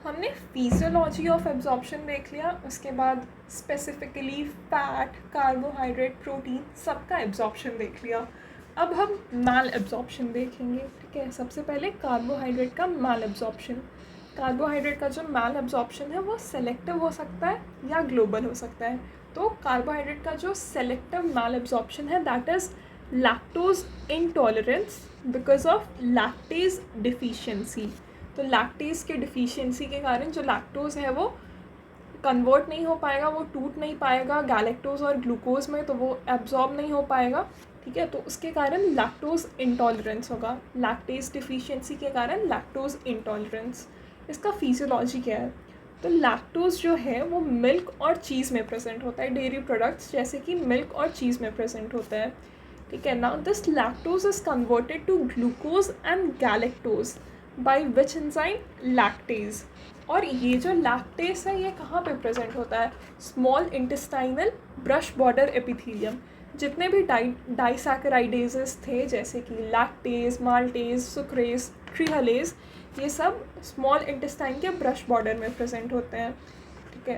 हमने physiology of absorption देख लिया, उसके बाद स्पेसिफिकली फैट, कार्बोहाइड्रेट, प्रोटीन सबका एब्जॉर्प्शन देख लिया। अब हम मैल एब्जॉर्प्शन देखेंगे। ठीक है, सबसे पहले कार्बोहाइड्रेट का मैल एब्जॉर्प्शन। कार्बोहाइड्रेट का जो मैल एब्जॉर्प्शन है वो सेलेक्टिव हो सकता है या ग्लोबल हो सकता है। तो कार्बोहाइड्रेट का जो सेलेक्टिव मैल एब्जॉर्प्शन है that is lactose intolerance because of lactase deficiency. तो लैक्टेज के डिफिशियंसी के कारण जो लैक्टोज है वो कन्वर्ट नहीं हो पाएगा, वो टूट नहीं पाएगा गैलेक्टोज और ग्लूकोज में, तो वो एब्जॉर्ब नहीं हो पाएगा। ठीक है, तो उसके कारण लैक्टोज इंटॉलरेंस होगा। लैक्टेज डिफिशियंसी के कारण लैक्टोज इंटॉलरेंस। इसका फिजियोलॉजी क्या है? तो लैक्टोज जो है वो मिल्क और चीज़ में प्रेजेंट होता है, डेयरी प्रोडक्ट्स जैसे कि मिल्क और चीज़ में प्रेजेंट होता है। ठीक है, now this lactose is converted to glucose and galactose by which enzyme? Lactase. और ये जो लैक्टेज है ये कहाँ पे प्रेजेंट होता है? Small intestinal brush border epithelium. जितने भी डाइसैकेराइडेजेस थे जैसे कि लैक्टेज, माल्टेज, सुक्रेज, ट्रिहलेज, ये सब स्मॉल इंटेस्टाइन के ब्रश बॉर्डर में प्रेजेंट होते हैं। ठीक है,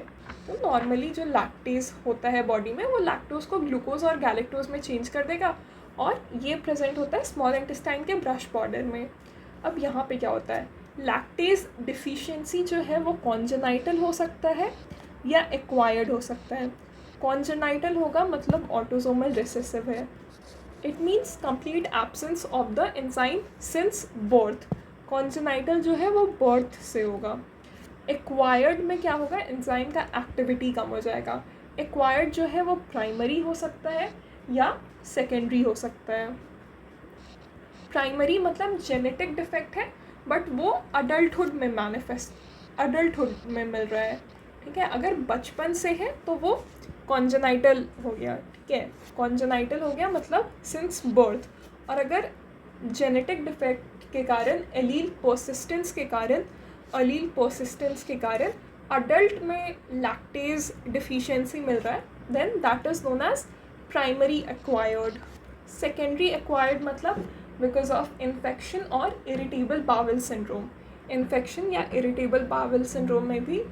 तो नॉर्मली जो लैक्टेज होता है बॉडी में वो लैक्टोज को ग्लूकोज और गैलेक्टोज में चेंज कर देगा, और ये प्रेजेंट होता है स्मॉल इंटेस्टाइन के ब्रश बॉर्डर में। अब यहाँ पे क्या होता है? लैक्टेज डिफिशियंसी जो है वो कॉन्जेनाइटल हो सकता है या एक्वायर्ड हो सकता है। कॉन्जेनाइटल होगा मतलब ऑटोसोमल रिसेसिव है। It means complete absence of the enzyme since birth. Congenital जो है वो बर्थ से होगा। एक्वायर्ड में क्या होगा? एंजाइम का एक्टिविटी कम हो जाएगा। एक्वायर्ड जो है वो प्राइमरी हो सकता है या सेकेंडरी हो सकता है। प्राइमरी मतलब जेनेटिक डिफेक्ट है बट वो अडल्टहुड में अडल्टहुड में मिल रहा है। ठीक है, अगर बचपन से है तो वो कॉन्जेनाइटल हो गया। ठीक है, कॉन्जेनाइटल हो गया मतलब सिंस बर्थ। और अगर जेनेटिक डिफेक्ट के कारण, एलील पर्सिस्टेंस के कारण अडल्ट में लैक्टेज डिफिशियंसी मिल रहा है, then that is known as primary acquired. Secondary acquired मतलब बिकॉज ऑफ इन्फेक्शन और इरिटेबल बावल सिंड्रोम। इन्फेक्शन या इरिटेबल बावल सिंड्रोम में भी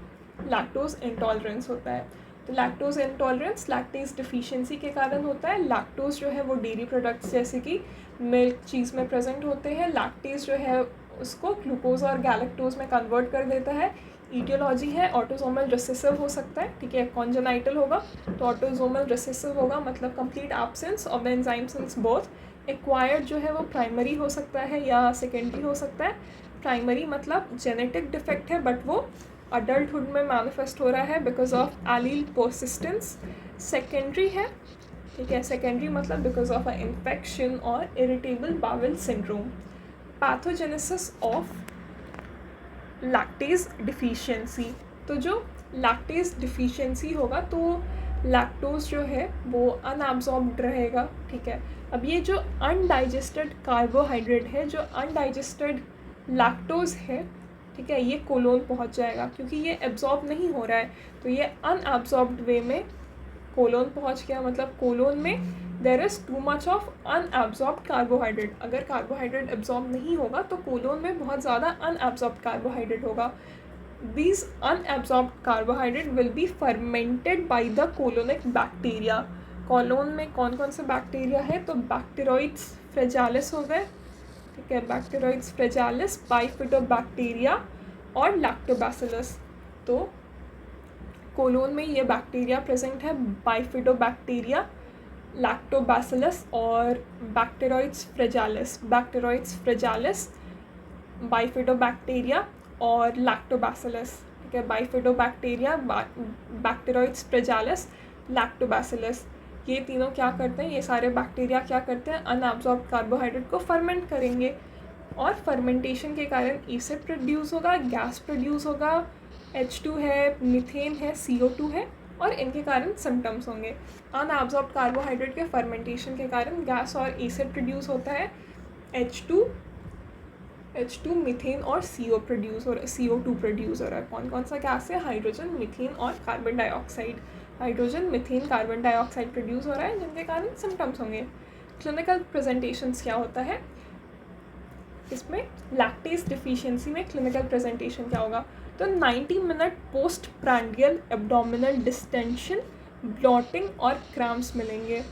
लैक्टोज इंटॉलरेंस होता है। तो लैक्टोज इंटॉलरेंस लैक्टेज डिफिशियंसी के कारण होता है। लैक्टोज जो है वो डेयरी प्रोडक्ट्स जैसे कि मिल्क, चीज़ में प्रेजेंट होते हैं। लैक्टेज जो है उसको ग्लूकोज और गैलेक्टोज में कन्वर्ट कर देता है। ईटियोलॉजी है ऑटोसोमल रिसेसिव हो सकता है। ठीक है, कॉन्जेनाइटल होगा तो ऑटोसोमल रिसेसिव होगा मतलब complete absence of the enzyme since birth. Acquired जो है वो प्राइमरी हो सकता है या सेकेंडरी हो सकता है। प्राइमरी मतलब जेनेटिक डिफेक्ट है बट वो अडल्टहुड में मैनिफेस्ट हो रहा है because of allele persistence. Secondary है, ठीक है, सेकेंडरी मतलब बिकॉज ऑफ अ इन्फेक्शन और irritable bowel syndrome. Pathogenesis of lactase deficiency. तो जो लैक्टेज डिफिशियंसी होगा तो लैक्टोज जो है वो अनएब्जॉर्ब्ड रहेगा। ठीक है, अब ये जो अनडाइजेस्टेड कार्बोहाइड्रेट है, जो अनडाइजेस्टेड लैक्टोज है, ठीक है, ये कोलोन पहुंच जाएगा क्योंकि ये एब्जॉर्ब नहीं हो रहा है, तो ये अनएब्जॉर्ब्ड वे में कोलोन पहुंच गया। मतलब कोलोन में there is too much of unabsorbed carbohydrate. अगर कार्बोहाइड्रेट एब्जॉर्ब नहीं होगा तो कोलोन में बहुत ज़्यादा अनएब्जॉर्ब्ड कार्बोहाइड्रेट होगा। These unabsorbed carbohydrate will be fermented by the colonic bacteria. Colon में कौन कौन से बैक्टीरिया है? तो बैक्टीरोइड्स फ्रेजालिस हो गए। ठीक है, बैक्टीरोइड्स फ्रेजालिस, बाइफिडोबैक्टीरिया और लैक्टोबैसिलस। तो कोलोन में ये बैक्टीरिया प्रेजेंट है, बाइफिडोबैक्टीरिया, लैक्टोबैसिलस और बैक्टीरोइड्स फ्रेजालिस, बाइफिडोबैक्टीरिया और लैक्टोबैसिलस। ठीक है, बाइफिडोबैक्टीरिया, बैक्टीरोइड्स फ्रेजालिस, लैक्टोबैसिलस, ये तीनों क्या करते हैं? ये सारे बैक्टीरिया क्या करते हैं? अनएब्जॉर्ब्ड कार्बोहाइड्रेट को फर्मेंट करेंगे और फर्मेंटेशन के कारण एसिड प्रोड्यूस होगा, गैस प्रोड्यूस होगा, H2 है, मीथेन है, CO2 है, और इनके कारण सिम्टम्स होंगे। अनएब्जॉर्ब्ड कार्बोहाइड्रेट के फर्मेंटेशन के कारण गैस और एसिड प्रोड्यूस होता है, H2, मीथेन और CO2 प्रोड्यूस हो रहा है। कौन कौन सा गैस है? हाइड्रोजन, मीथेन और carbon dioxide. Hydrogen, methane, carbon dioxide produce हो रहा है जिनके कारण सिम्टम्स होंगे। क्लिनिकल प्रेजेंटेशंस क्या होता है? इसमें लैक्टेज डिफिशियंसी में क्लिनिकल प्रेजेंटेशन क्या होगा, तो 90 minute post prandial abdominal distension, bloating और क्रैम्प्स मिलेंगे।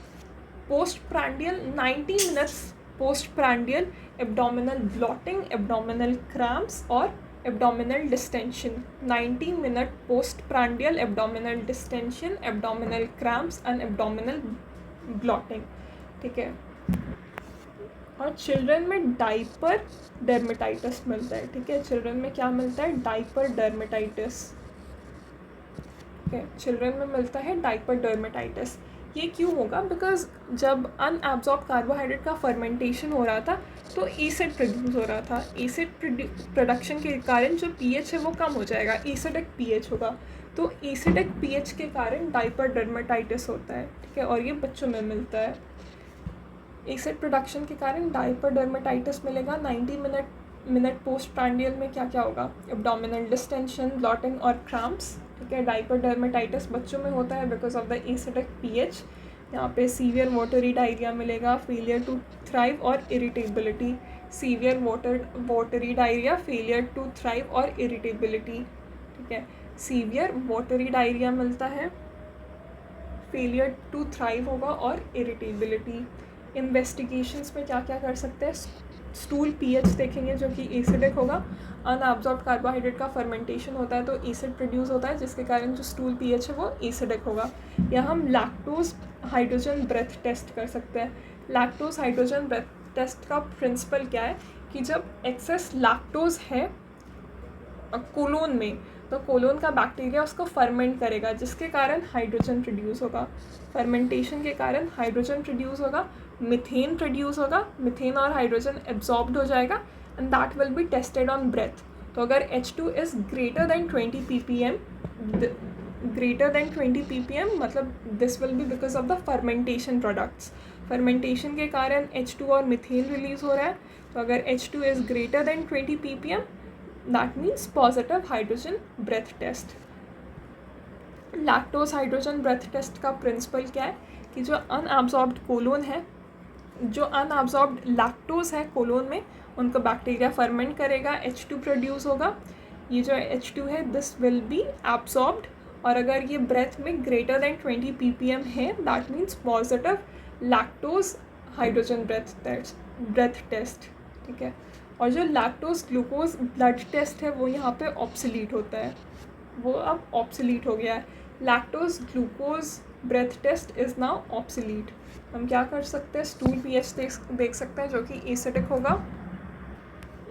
Post prandial 90 minutes post prandial abdominal bloating, abdominal cramps और abdominal distension. 90 minute post prandial abdominal distension, abdominal cramps and abdominal bloating, ठीक है। और चिल्ड्रन में डाइपर डर्मेटाइटिस मिलता है, ठीक है। चिल्ड्रन में क्या मिलता है, डाइपर डर्मेटाइटिस, ठीक है। चिल्ड्रन में मिलता है डाइपर डर्मेटाइटिस। ये क्यों होगा, बिकॉज जब अनएब्जॉर्ब कार्बोहाइड्रेट का फर्मेंटेशन हो रहा था तो एसिड प्रोड्यूस हो रहा था। एसिड प्रोडक्शन के कारण जो पीएच है वो कम हो जाएगा, एसिडिक पीएच होगा। तो एसिडिक पीएच के कारण डाइपर डर्मेटाइटिस होता है, ठीक है। और ये बच्चों में मिलता है। एसिड प्रोडक्शन के कारण डाइपर डर्मेटाइटिस मिलेगा। 90 मिनट पोस्ट प्रांडियल में क्या क्या होगा, एब्डोमिनल डिस्टेंशन, ब्लॉटिंग और क्रैम्प्स, ठीक है। डाइपर डर्मेटाइटिस बच्चों में होता है because of the acidic pH. यहाँ पे सीवियर वाटरी डायरिया मिलेगा, फेलियर टू थ्राइव और irritability. Severe watery diarrhoea, failure to thrive और इरिटेबिलिटी, ठीक है। सीवियर वाटरी डायरिया मिलता है, फेलियर टू थ्राइव होगा और इरिटेबिलिटी। इन्वेस्टिगेशंस में क्या क्या कर सकते हैं, स्टूल पीएच देखेंगे जो कि एसिडिक होगा। अनअब्जॉर्ब्ड कार्बोहाइड्रेट का फर्मेंटेशन होता है तो एसिड प्रोड्यूस होता है जिसके कारण जो स्टूल पीएच है वो एसिडिक होगा। या हम लैक्टोज हाइड्रोजन ब्रेथ टेस्ट कर सकते हैं। लैक्टोज हाइड्रोजन ब्रेथ टेस्ट का प्रिंसिपल क्या है कि जब एक्सेस लैक्टोज है कोलोन में तो कोलोन का बैक्टीरिया उसको फर्मेंट करेगा जिसके कारण हाइड्रोजन प्रोड्यूस होगा। फर्मेंटेशन के कारण हाइड्रोजन प्रोड्यूस होगा, मिथेन प्रोड्यूस होगा, मिथेन और हाइड्रोजन एब्जॉर्ब्ड हो जाएगा and that will be tested on breath. तो अगर H2 is greater than 20 ppm मतलब this will be because of the fermentation products. Fermentation के कारण H2 और मिथेन रिलीज हो रहा है। तो अगर H2 is greater than 20 ppm that means positive hydrogen breath test। Lactose hydrogen breath test का प्रिंसिपल क्या है कि जो अनएब्जॉर्ब्ड कोलोन है, जो अनएब्जॉर्ब्ड लैक्टोज है कोलोन में, उनको बैक्टीरिया फर्मेंट करेगा, H2 प्रोड्यूस होगा। ये जो H2 है दिस विल बी एब्जॉर्ब्ड और अगर ये ब्रेथ में ग्रेटर देन 20 ppm है that means positive lactose hydrogen breath test, ठीक है। और जो लैक्टोज ग्लूकोज ब्लड टेस्ट है वो यहाँ पे ऑब्सोलीट होता है, वो अब ऑब्सोलीट हो गया है। Lactose glucose breath test is now obsolete. हम क्या कर सकते हैं, स्टूल पीएच देख सकते हैं जो कि एसिडिक होगा।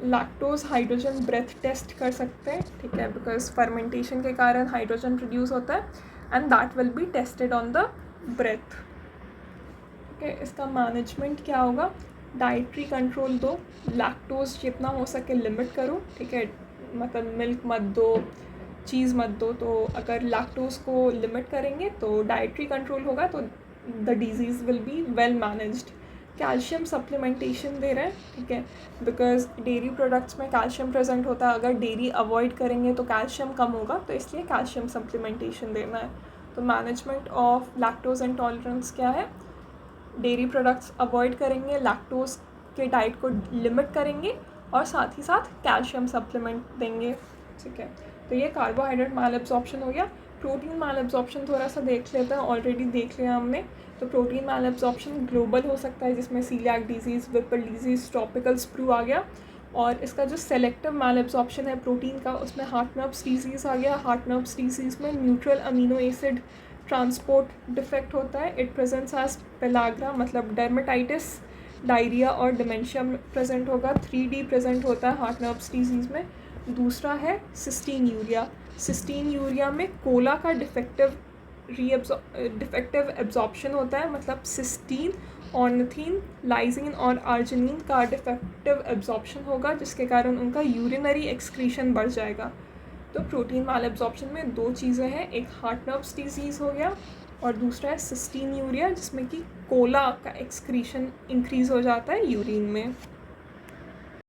लैक्टोज हाइड्रोजन ब्रेथ टेस्ट कर सकते हैं, ठीक है, बिकॉज फर्मेंटेशन के कारण हाइड्रोजन प्रोड्यूस होता है and that will be tested on the breath, ठीक है। इसका मैनेजमेंट क्या होगा, डाइट्री कंट्रोल दो, लैक्टोज जितना हो सके लिमिट करो, ठीक है। मतलब मिल्क मत दो, चीज़ मत दो। तो अगर लैक्टोज को लिमिट करेंगे तो डाइट्री कंट्रोल होगा तो the disease will be well managed. Calcium supplementation दे रहे हैं, ठीक है, बिकॉज डेयरी प्रोडक्ट्स में कैल्शियम प्रेजेंट होता है। अगर डेयरी अवॉइड करेंगे तो कैल्शियम कम होगा, तो इसलिए कैल्शियम सप्लीमेंटेशन देना है। तो मैनेजमेंट ऑफ लैक्टोज इंटॉलरेंस क्या है, डेयरी प्रोडक्ट्स अवॉइड करेंगे, लैक्टोज के डाइट को लिमिट करेंगे और साथ ही साथ कैल्शियम सप्लीमेंट देंगे, ठीक है। तो ये कार्बोहाइड्रेट माल एब्जॉर्प्शन हो गया। प्रोटीन माल एब्जॉर्प्शन थोड़ा सा देख लेते हैं, ऑलरेडी देख लिया हमने। तो प्रोटीन माल एब्जॉर्प्शन ग्लोबल हो सकता है जिसमें celiac disease, whipple disease, tropical sprue आ गया। और इसका जो सेलेक्टिव माल एब्जॉर्प्शन है प्रोटीन का उसमें हार्ट नर्व्स डिजीज़ आ गया। हार्ट नर्व्स डिजीज़ में neutral amino acid transport defect होता है। इट प्रेजेंट्स एज पेलाग्रा मतलब डर्मेटाइटिस, डायरिया और डिमेंशिया प्रेजेंट होगा। 3D प्रेजेंट होता है हार्ट नर्व्स डिजीज़ में। दूसरा है सिस्टीन यूरिया। सिस्टीन यूरिया में कोला का डिफेक्टिव एब्जॉर्प्शन होता है, मतलब सिस्टीन, ऑर्निथीन, लाइजीन और आर्जिनिन का डिफेक्टिव एब्जॉर्प्शन होगा जिसके कारण उनका यूरिनरी एक्सक्रीशन बढ़ जाएगा। तो प्रोटीन माल एब्जॉर्प्शन में दो चीज़ें हैं, एक हार्ट नर्व्स डिजीज़ हो गया और दूसरा है सिस्टीन यूरिया जिसमें कि कोला का एक्सक्रीशन इंक्रीज़ हो जाता है यूरिन में।